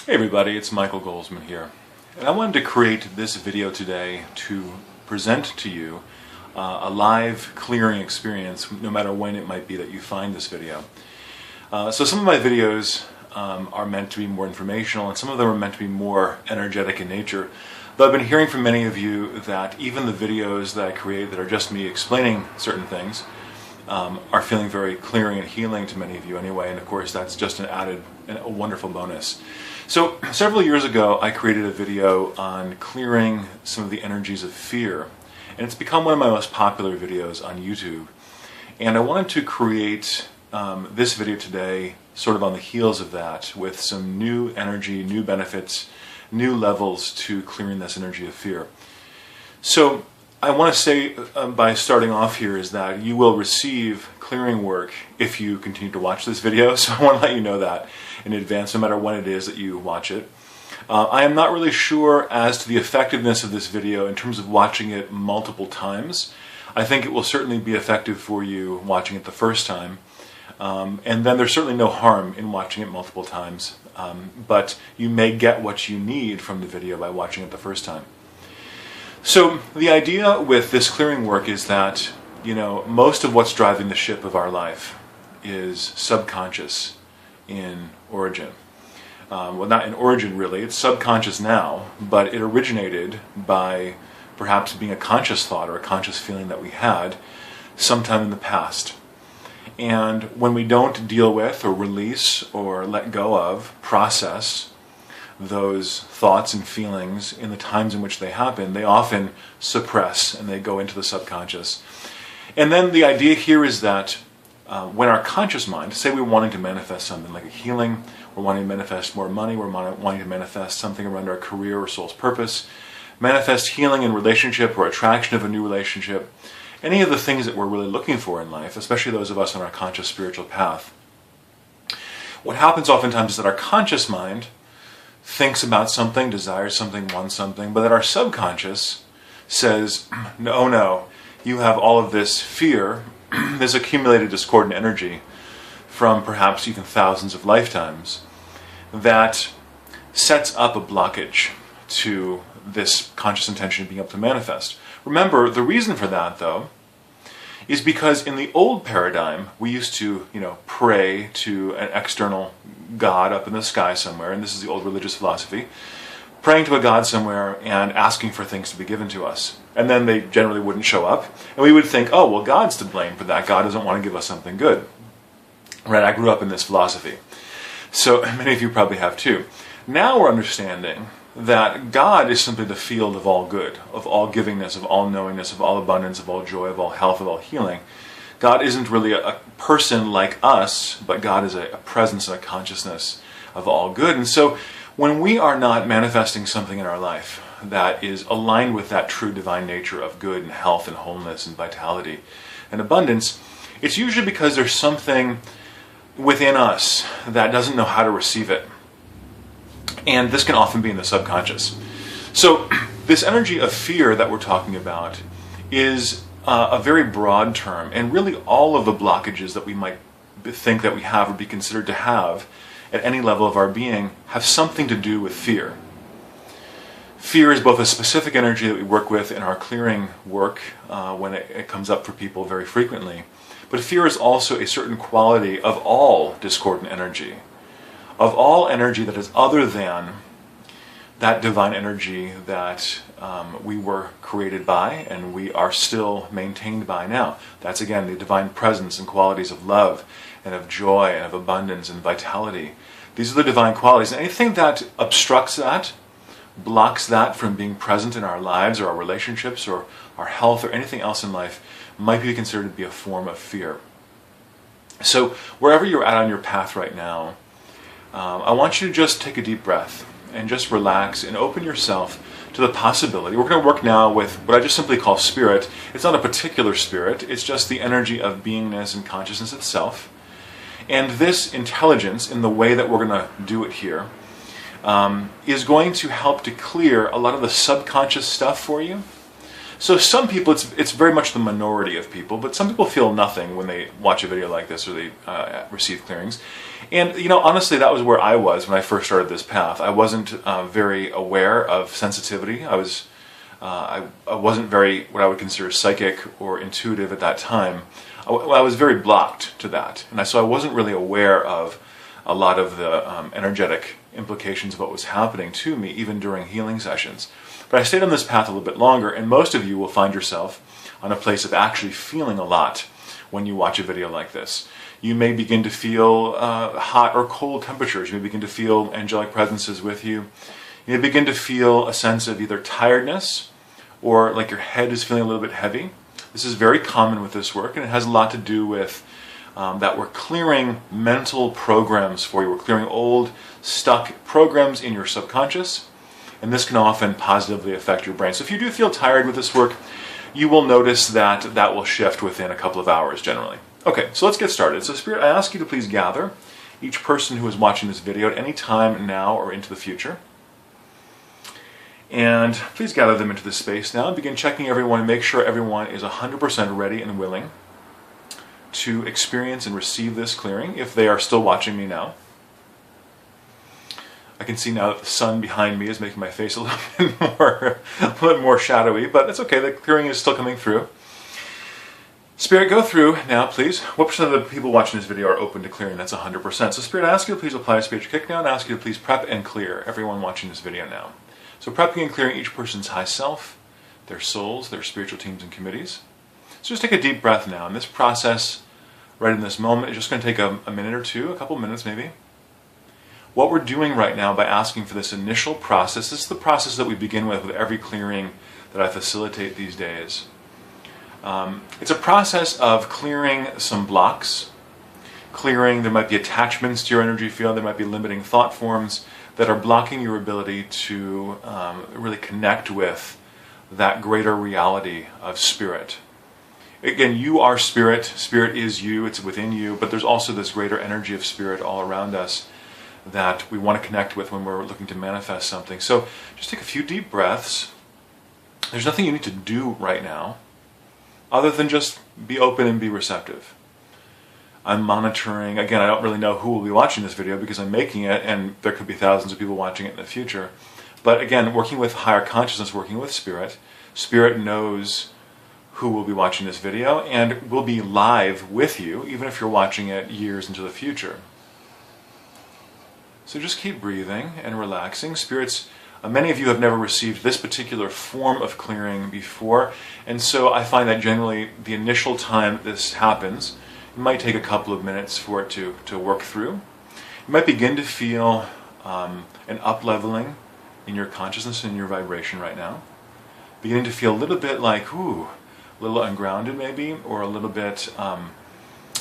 Hey everybody, it's Michael Golzmane here, and I wanted to create this video today to present to you a live clearing experience, no matter when it might be that you find this video. So some of my videos are meant to be more informational, and some of them are meant to be more energetic in nature. But I've been hearing from many of you that even the videos that I create that are just me explaining certain things are feeling very clearing and healing to many of you anyway, and of course that's just an added, a wonderful bonus. So several years ago I created a video on clearing some of the energies of fear, and it's become one of my most popular videos on YouTube. And I wanted to create this video today sort of on the heels of that, with some new energy, new benefits, new levels to clearing this energy of fear. So I want to say by starting off here is that you will receive clearing work if you continue to watch this video, so I want to let you know that in advance, no matter when it is that you watch it. I am not really sure as to the effectiveness of this video in terms of watching it multiple times. I think it will certainly be effective for you watching it the first time, and then there's certainly no harm in watching it multiple times, but you may get what you need from the video by watching it the first time. So the idea with this clearing work is that, most of what's driving the ship of our life is subconscious in origin. Well, not in origin really, it's subconscious now, but it originated by perhaps being a conscious thought or a conscious feeling that we had sometime in the past. And when we don't deal with or release or let go of, process those thoughts and feelings in the times in which they happen, they often suppress and they go into the subconscious. And then the idea here is that when our conscious mind, say we're wanting to manifest something like a healing, we're wanting to manifest more money, we're wanting to manifest something around our career or soul's purpose, manifest healing in relationship or attraction of a new relationship, any of the things that we're really looking for in life, especially those of us on our conscious spiritual path. What happens oftentimes is that our conscious mind thinks about something, desires something, wants something, but that our subconscious says, no, you have all of this fear, this accumulated discordant energy from perhaps even thousands of lifetimes that sets up a blockage to this conscious intention of being able to manifest. Remember, the reason for that, though, is because in the old paradigm, we used to, pray to an external God up in the sky somewhere, and this is the old religious philosophy, praying to a God somewhere and asking for things to be given to us. And then they generally wouldn't show up, and we would think, oh, well, God's to blame for that. God doesn't want to give us something good. Right? I grew up in this philosophy. So many of you probably have too. Now we're understanding that God is simply the field of all good, of all givingness, of all knowingness, of all abundance, of all joy, of all health, of all healing. God isn't really a person like us, but God is a presence and a consciousness of all good. And so when we are not manifesting something in our life that is aligned with that true divine nature of good and health and wholeness and vitality and abundance, it's usually because there's something within us that doesn't know how to receive it. And this can often be in the subconscious. So this energy of fear that we're talking about is a very broad term, and really all of the blockages that we might think that we have or be considered to have at any level of our being have something to do with fear. Fear is both a specific energy that we work with in our clearing work when it comes up for people very frequently, but fear is also a certain quality of all discordant energy, of all energy that is other than that divine energy that we were created by and we are still maintained by now. That's again the divine presence and qualities of love and of joy and of abundance and vitality. These are the divine qualities. And anything that obstructs that, blocks that from being present in our lives or our relationships or our health or anything else in life might be considered to be a form of fear. So wherever you're at on your path right now, I want you to just take a deep breath and just relax and open yourself to the possibility. We're going to work now with what I just simply call spirit. It's not a particular spirit, it's just the energy of beingness and consciousness itself. And this intelligence, in the way that we're going to do it here, is going to help to clear a lot of the subconscious stuff for you So some people, it's very much the minority of people, but some people feel nothing when they watch a video like this or they receive clearings. And honestly, that was where I was when I first started this path. I wasn't very aware of sensitivity. I wasn't very what I would consider psychic or intuitive at that time. I was very blocked to that, and so I wasn't really aware of a lot of the energetic implications of what was happening to me, even during healing sessions. But I stayed on this path a little bit longer, and most of you will find yourself on a place of actually feeling a lot when you watch a video like this. You may begin to feel hot or cold temperatures. You may begin to feel angelic presences with you. You may begin to feel a sense of either tiredness or like your head is feeling a little bit heavy. This is very common with this work, and it has a lot to do with that we're clearing mental programs for you. We're clearing old, stuck programs in your subconscious, and this can often positively affect your brain. So if you do feel tired with this work, you will notice that that will shift within a couple of hours generally. Okay, so let's get started. So Spirit, I ask you to please gather each person who is watching this video at any time now or into the future. And please gather them into this space now and begin checking everyone and make sure everyone is 100% ready and willing to experience and receive this clearing if they are still watching me now. I can see now that the sun behind me is making my face a little bit more shadowy, but it's okay, the clearing is still coming through. Spirit, go through now, please. What percent of the people watching this video are open to clearing? That's 100%. So Spirit, I ask you to please apply a spiritual kick now, and I ask you to please prep and clear everyone watching this video now. So prepping and clearing each person's high self, their souls, their spiritual teams and committees. So just take a deep breath now, and this process, right in this moment, is just going to take a minute or two, a couple minutes maybe. What we're doing right now by asking for this initial process, this is the process that we begin with every clearing that I facilitate these days. It's a process of clearing some blocks, there might be attachments to your energy field, there might be limiting thought forms that are blocking your ability to really connect with that greater reality of spirit. Again, you are spirit, spirit is you, it's within you, but there's also this greater energy of spirit all around us that we want to connect with when we're looking to manifest something. So just take a few deep breaths. There's nothing you need to do right now other than just be open and be receptive. I'm monitoring, again, I don't really know who will be watching this video because I'm making it and there could be thousands of people watching it in the future. But again, working with higher consciousness, working with Spirit, Spirit knows who will be watching this video and will be live with you even if you're watching it years into the future. So just keep breathing and relaxing. Spirits, many of you have never received this particular form of clearing before, and so I find that generally the initial time this happens, it might take a couple of minutes for it to work through. You might begin to feel an up-leveling in your consciousness and your vibration right now. Beginning to feel a little bit like, a little ungrounded maybe, or a little bit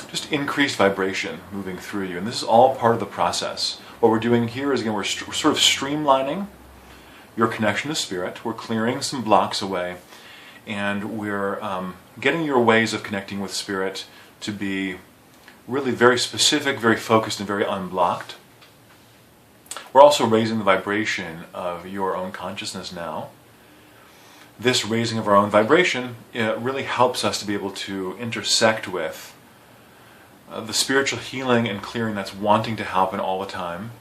just increased vibration moving through you. And this is all part of the process. What we're doing here is, again, we're sort of streamlining your connection to Spirit. We're clearing some blocks away, and we're getting your ways of connecting with Spirit to be really very specific, very focused, and very unblocked. We're also raising the vibration of your own consciousness now. This raising of our own vibration really helps us to be able to intersect with the spiritual healing and clearing that's wanting to happen all the time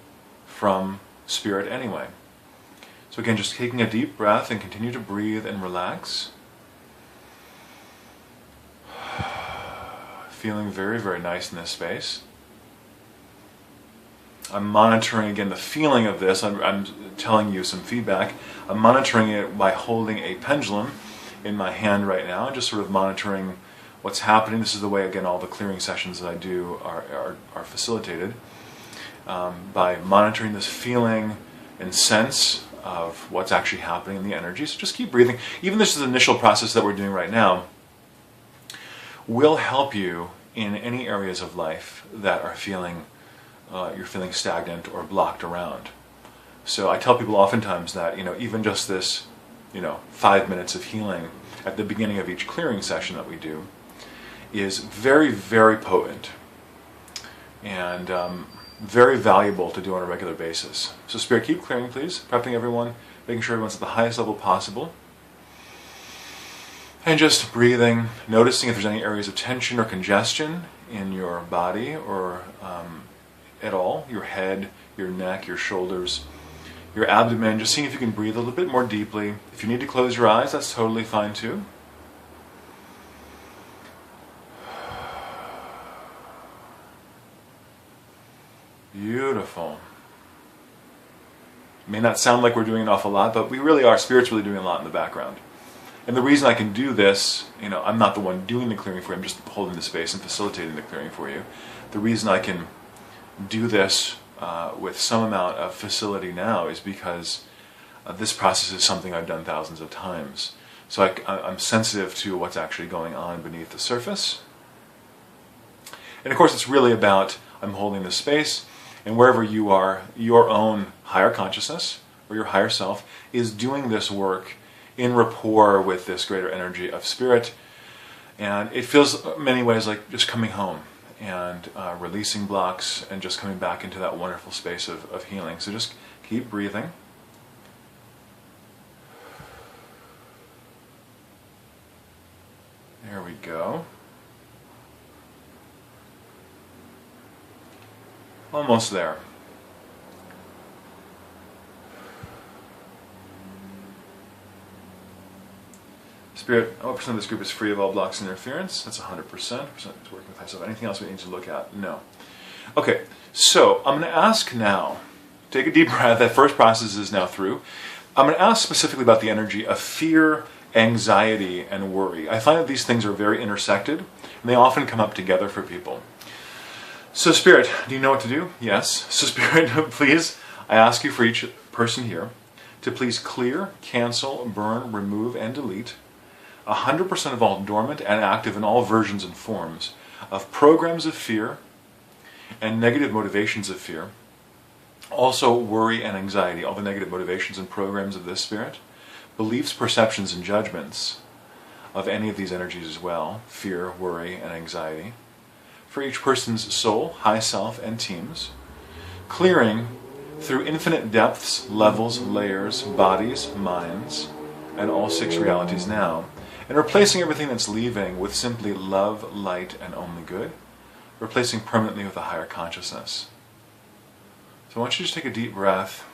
from Spirit anyway. So again, just taking a deep breath and continue to breathe and relax. Feeling very, very nice in this space. I'm monitoring, again, the feeling of this. I'm telling you some feedback. I'm monitoring it by holding a pendulum in my hand right now, just sort of monitoring what's happening. This is the way, again, all the clearing sessions that I do are facilitated, by monitoring this feeling and sense of what's actually happening in the energy. So just keep breathing. Even this initial process that we're doing right now will help you in any areas of life that are feeling you're feeling stagnant or blocked around. So I tell people oftentimes that even just this 5 minutes of healing at the beginning of each clearing session that we do is very, very potent and very valuable to do on a regular basis. So Spirit, keep clearing, please, prepping everyone, making sure everyone's at the highest level possible. And just breathing, noticing if there's any areas of tension or congestion in your body or at all, your head, your neck, your shoulders, your abdomen, just seeing if you can breathe a little bit more deeply. If you need to close your eyes, that's totally fine too. Beautiful. It may not sound like we're doing an awful lot, but we really are. Spirit's really doing a lot in the background. And the reason I can do this, I'm not the one doing the clearing for you, I'm just holding the space and facilitating the clearing for you. The reason I can do this with some amount of facility now is because this process is something I've done thousands of times. So I'm sensitive to what's actually going on beneath the surface. And of course it's really about, I'm holding the space, and wherever you are, your own higher consciousness, or your higher self, is doing this work in rapport with this greater energy of spirit. And it feels in many ways like just coming home and releasing blocks and just coming back into that wonderful space of healing. So just keep breathing. There we go. Almost there. Spirit, what percent of this group is free of all blocks and interference? That's 100%. Percent is working with myself. Anything else we need to look at? No. Okay, so I'm going to ask now, take a deep breath. That first process is now through. I'm going to ask specifically about the energy of fear, anxiety, and worry. I find that these things are very intersected, and they often come up together for people. So Spirit, do you know what to do? Yes. So Spirit, please, I ask you for each person here to please clear, cancel, burn, remove, and delete 100% of all dormant and active in all versions and forms of programs of fear and negative motivations of fear. Also worry and anxiety, all the negative motivations and programs of this spirit. Beliefs, perceptions, and judgments of any of these energies as well. Fear, worry, and anxiety. For each person's soul, high self, and teams. Clearing through infinite depths, levels, layers, bodies, minds, and all 6 realities now. And replacing everything that's leaving with simply love, light, and only good. Replacing permanently with a higher consciousness. So I want you to just take a deep breath.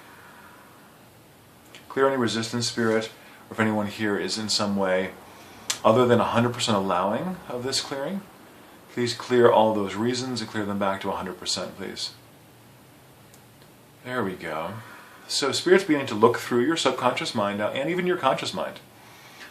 Clear any resistance, Spirit, or if anyone here is in some way other than 100% allowing of this clearing, please clear all those reasons and clear them back to 100%, please. There we go. So Spirit's beginning to look through your subconscious mind now, and even your conscious mind.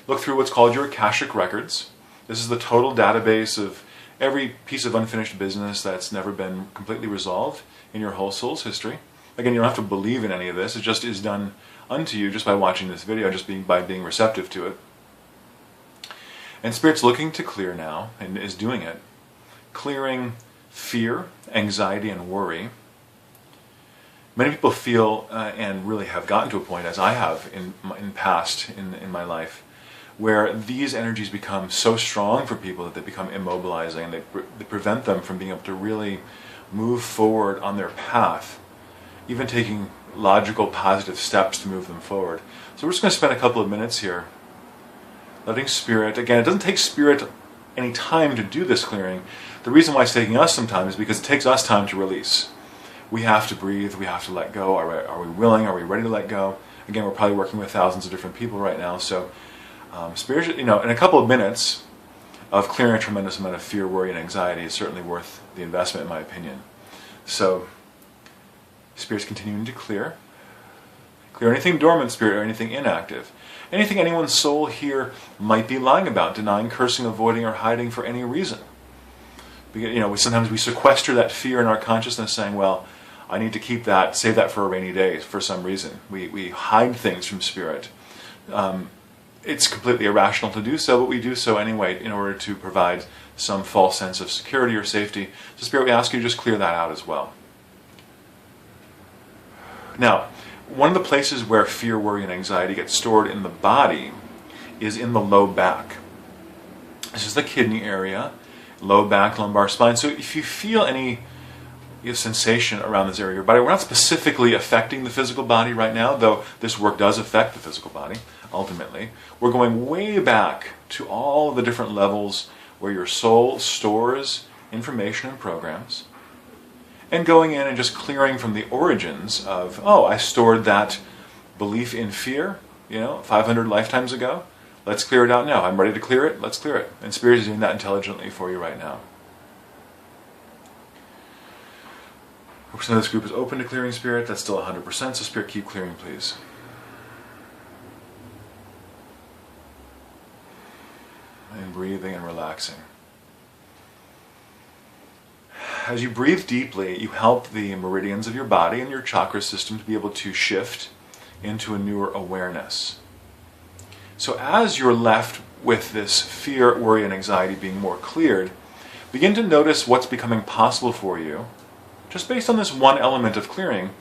Look through what's called your Akashic records. This is the total database of every piece of unfinished business that's never been completely resolved in your whole soul's history. Again, you don't have to believe in any of this. It just is done unto you just by watching this video, just by being receptive to it. And Spirit's looking to clear now, and is doing it. Clearing fear, anxiety, and worry. Many people feel, and really have gotten to a point, as I have in past in my life, where these energies become so strong for people that they become immobilizing, and they prevent them from being able to really move forward on their path, even taking logical, positive steps to move them forward. So we're just going to spend a couple of minutes here letting Spirit, again, it doesn't take Spirit any time to do this clearing. The reason why it's taking us some time is because it takes us time to release. We have to breathe, we have to let go. Are we willing? Are we ready to let go? Again, we're probably working with thousands of different people right now, so Spirit, in a couple of minutes of clearing a tremendous amount of fear, worry, and anxiety is certainly worth the investment, in my opinion. So, Spirit's continuing to clear. Clear anything dormant, Spirit, or anything inactive. Anything anyone's soul here might be lying about, denying, cursing, avoiding, or hiding for any reason. Because, sometimes we sequester that fear in our consciousness, saying, well, I need to keep that, save that for a rainy day, for some reason. We hide things from Spirit. It's completely irrational to do so, but we do so anyway in order to provide some false sense of security or safety. So Spirit, we ask you to just clear that out as well. Now, one of the places where fear, worry, and anxiety get stored in the body is in the low back. This is the kidney area, low back, lumbar spine. So if you feel any sensation around this area of your body, we're not specifically affecting the physical body right now, though this work does affect the physical body, ultimately. We're going way back to all the different levels where your soul stores information and programs, and going in and just clearing from the origins of, oh, I stored that belief in fear, 500 lifetimes ago. Let's clear it out now. I'm ready to clear it. Let's clear it. And Spirit is doing that intelligently for you right now. 100% of this group is open to clearing, Spirit. That's still 100%, so Spirit, keep clearing, please. And breathing and relaxing. As you breathe deeply, you help the meridians of your body and your chakra system to be able to shift into a newer awareness. So as you're left with this fear, worry, and anxiety being more cleared, begin to notice what's becoming possible for you. Just based on this one element of clearing,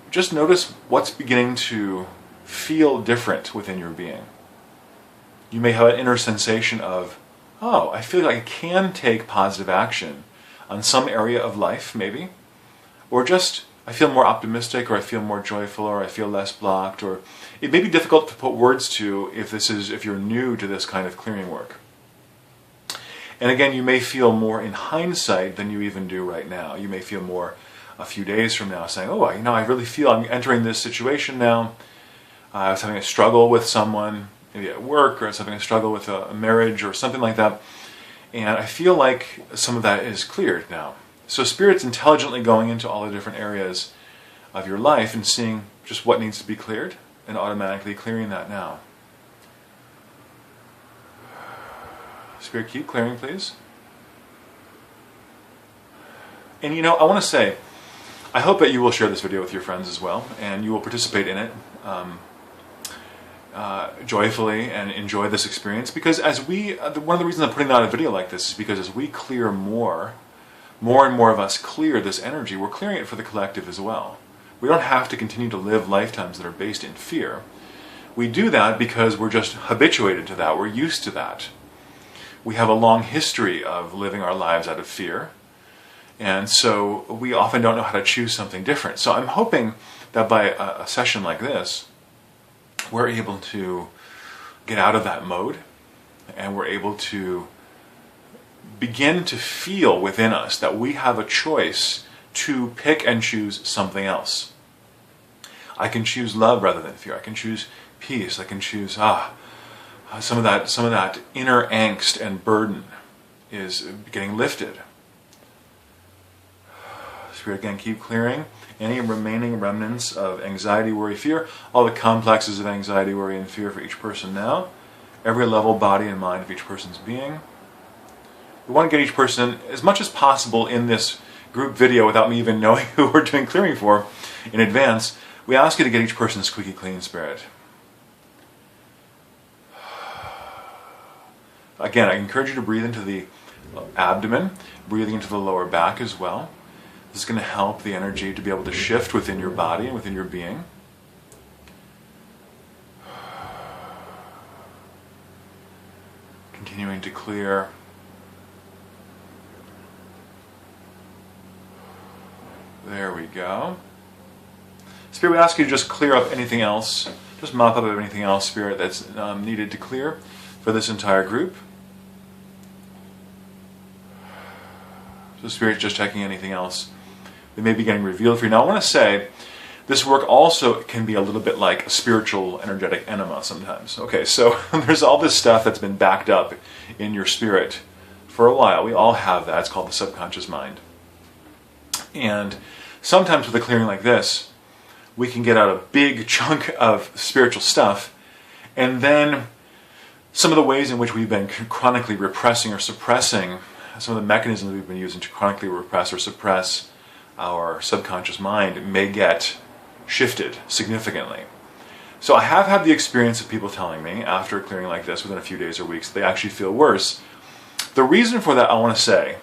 just notice what's beginning to feel different within your being. You may have an inner sensation of, oh, I feel like I can take positive action on some area of life, maybe. Or just, I feel more optimistic, or I feel more joyful, or I feel less blocked. Or it may be difficult to put words to if you're new to this kind of clearing work. And again, you may feel more in hindsight than you even do right now. You may feel more a few days from now saying, oh, I really feel I'm entering this situation now. I was having a struggle with someone, maybe at work, or I was having a struggle with a marriage or something like that. And I feel like some of that is cleared now. So Spirit's intelligently going into all the different areas of your life and seeing just what needs to be cleared and automatically clearing that now. Spirit, keep clearing, please. And I want to say, I hope that you will share this video with your friends as well, and you will participate in it joyfully and enjoy this experience. Because one of the reasons I'm putting out a video like this is because as we clear more and more of us clear this energy, we're clearing it for the collective as well. We don't have to continue to live lifetimes that are based in fear. We do that because we're just habituated to that. We're used to that. We have a long history of living our lives out of fear, and so we often don't know how to choose something different. So I'm hoping that by a session like this, we're able to get out of that mode, and we're able to begin to feel within us that we have a choice to pick and choose something else. I can choose love rather than fear. I can choose peace. I can choose some of that inner angst and burden is getting lifted. Spirit, again, keep clearing any remaining remnants of anxiety, worry, fear, all the complexes of anxiety, worry, and fear for each person now, every level, body, and mind of each person's being. We want to get each person as much as possible in this group video without me even knowing who we're doing clearing for in advance. We ask you to get each person squeaky clean, Spirit. Again, I encourage you to breathe into the abdomen, breathing into the lower back as well. This is going to help the energy to be able to shift within your body and within your being. Continuing to clear. There we go. Spirit, we ask you to just clear up anything else. Just mop up anything else, Spirit, that's needed to clear for this entire group. So Spirit's just checking anything else that may be getting revealed for you. Now I want to say, this work also can be a little bit like a spiritual energetic enema sometimes. Okay, so there's all this stuff that's been backed up in your spirit for a while. We all have that. It's called the subconscious mind. And sometimes with a clearing like this, we can get out a big chunk of spiritual stuff, and then some of the ways in which we've been chronically repressing or suppressing, some of the mechanisms we've been using to chronically repress or suppress our subconscious mind may get shifted significantly. So I have had the experience of people telling me after a clearing like this, within a few days or weeks, they actually feel worse. The reason for that, I want to say,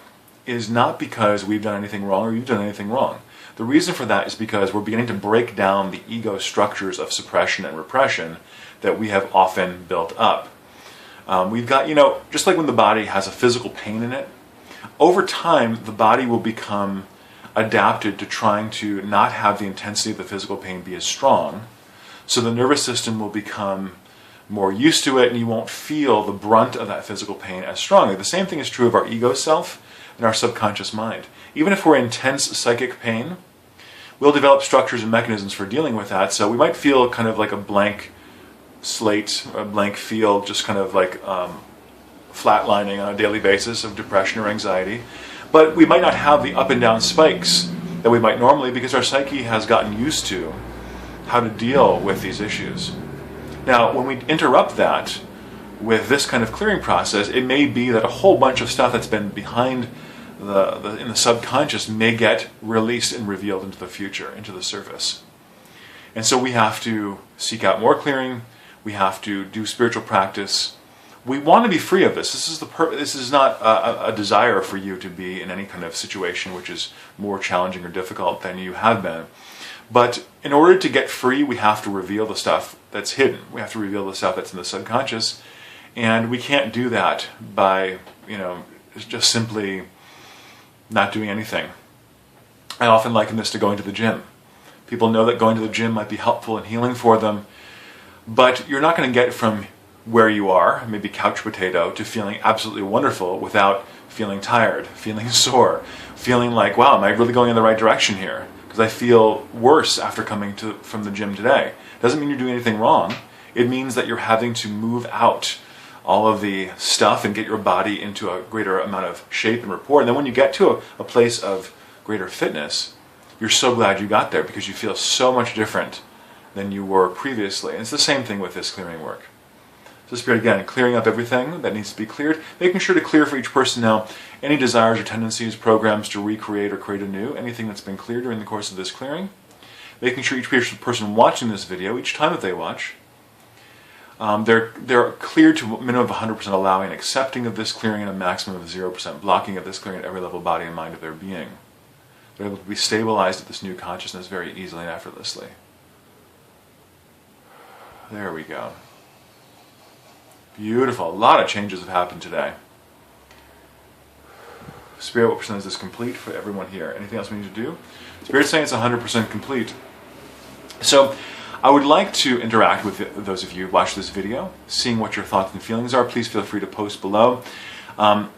is not because we've done anything wrong or you've done anything wrong. The reason for that is because we're beginning to break down the ego structures of suppression and repression that we have often built up. We've got, just like when the body has a physical pain in it, over time the body will become adapted to trying to not have the intensity of the physical pain be as strong. So the nervous system will become more used to it, and you won't feel the brunt of that physical pain as strongly. The same thing is true of our ego self and our subconscious mind. Even if we're in intense psychic pain, we'll develop structures and mechanisms for dealing with that. So we might feel kind of like a blank slate, a blank field, just kind of like flatlining on a daily basis of depression or anxiety. But we might not have the up and down spikes that we might normally, because our psyche has gotten used to how to deal with these issues. Now, when we interrupt that with this kind of clearing process, it may be that a whole bunch of stuff that's been behind in the subconscious may get released and revealed into the future, into the surface. And so we have to seek out more clearing. We have to do spiritual practice. We want to be free of this. This is not a desire for you to be in any kind of situation which is more challenging or difficult than you have been. But in order to get free, we have to reveal the stuff that's hidden. We have to reveal the stuff that's in the subconscious. And we can't do that by, just simply not doing anything. I often liken this to going to the gym. People know that going to the gym might be helpful and healing for them, but you're not going to get from where you are, maybe couch potato, to feeling absolutely wonderful without feeling tired, feeling sore, feeling like, wow, am I really going in the right direction here? Because I feel worse after coming from the gym today. Doesn't mean you're doing anything wrong. It means that you're having to move out all of the stuff and get your body into a greater amount of shape and rapport. And then when you get to a place of greater fitness, you're so glad you got there because you feel so much different than you were previously. And it's the same thing with this clearing work. So Spirit, again, clearing up everything that needs to be cleared, making sure to clear for each person now any desires or tendencies, programs to recreate or create anew, anything that's been cleared during the course of this clearing. Making sure each person watching this video, each time that they watch, they're cleared to a minimum of 100% allowing and accepting of this clearing and a maximum of 0% blocking of this clearing at every level, body and mind of their being. They're able to be stabilized at this new consciousness very easily and effortlessly. There we go. Beautiful. A lot of changes have happened today. Spirit, what percent is this complete for everyone here? Anything else we need to do? Spirit's saying it's 100% complete. So I would like to interact with those of you who watch this video, seeing what your thoughts and feelings are. Please feel free to post below.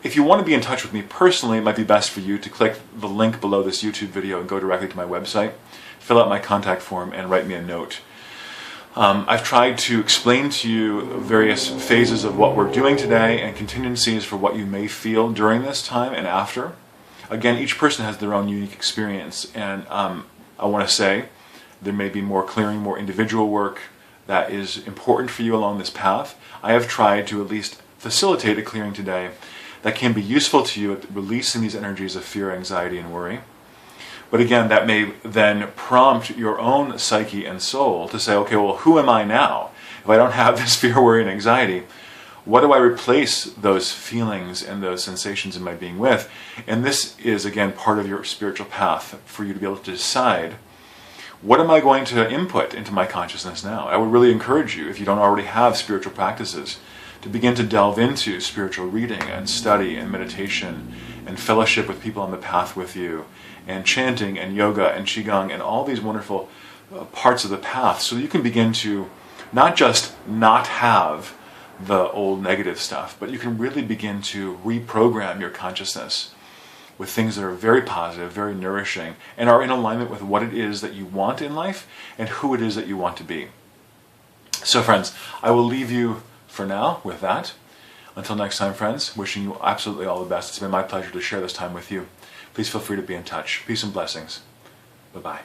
If you want to be in touch with me personally, it might be best for you to click the link below this YouTube video and go directly to my website, fill out my contact form, and write me a note. I've tried to explain to you various phases of what we're doing today and contingencies for what you may feel during this time and after. Again, each person has their own unique experience, and I want to say there may be more clearing, more individual work that is important for you along this path. I have tried to at least facilitate a clearing today that can be useful to you at releasing these energies of fear, anxiety, and worry. But again, that may then prompt your own psyche and soul to say, okay, well, who am I now? If I don't have this fear, worry, and anxiety, what do I replace those feelings and those sensations in my being with? And this is, again, part of your spiritual path for you to be able to decide, what am I going to input into my consciousness now? I would really encourage you, if you don't already have spiritual practices, to begin to delve into spiritual reading and study and meditation and fellowship with people on the path with you, and chanting and yoga and qigong and all these wonderful parts of the path, so you can begin to not just not have the old negative stuff, but you can really begin to reprogram your consciousness with things that are very positive, very nourishing, and are in alignment with what it is that you want in life and who it is that you want to be. So friends, I will leave you for now with that. Until next time, friends, wishing you absolutely all the best. It's been my pleasure to share this time with you. Please feel free to be in touch. Peace and blessings. Bye-bye.